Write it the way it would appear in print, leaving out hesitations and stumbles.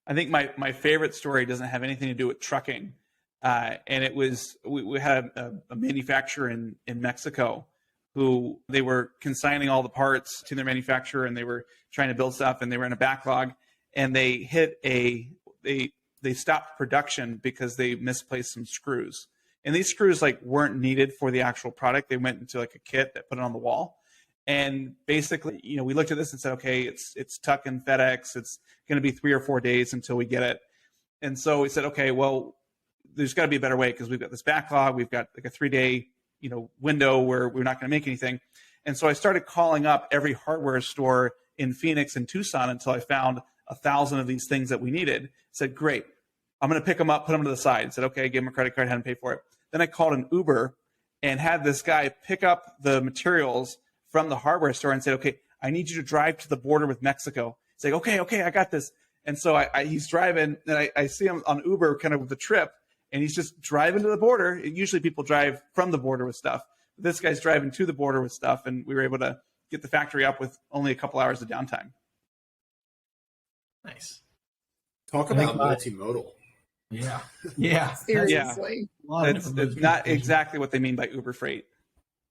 I think my favorite story doesn't have anything to do with trucking. And it was, we had a manufacturer in Mexico who they were consigning all the parts to their manufacturer, and they were trying to build stuff, and they were in a backlog, and they they stopped production because they misplaced some screws. And these screws like weren't needed for the actual product. They went into like a kit that put it on the wall. And basically, we looked at this and said, okay, it's tuck and FedEx. It's going to be 3 or 4 days until we get it. And so we said, okay, well, there's got to be a better way because we've got this backlog. We've got like a 3-day, window where we're not going to make anything. And so I started calling up every hardware store in Phoenix and Tucson until I found 1,000 of these things that we needed. Said, great, I'm going to pick them up, put them to the side. Said, okay, give them a credit card, had them pay for it. Then I called an Uber and had this guy pick up the materials from the hardware store and said, okay, I need you to drive to the border with Mexico. He's like, okay, I got this. And so he's driving, and I see him on Uber kind of with the trip, and he's just driving to the border. Usually people drive from the border with stuff. This guy's driving to the border with stuff, and we were able to get the factory up with only a couple hours of downtime. Nice. Talk about multimodal. Yeah. Seriously. It's not exactly what they mean by Uber Freight.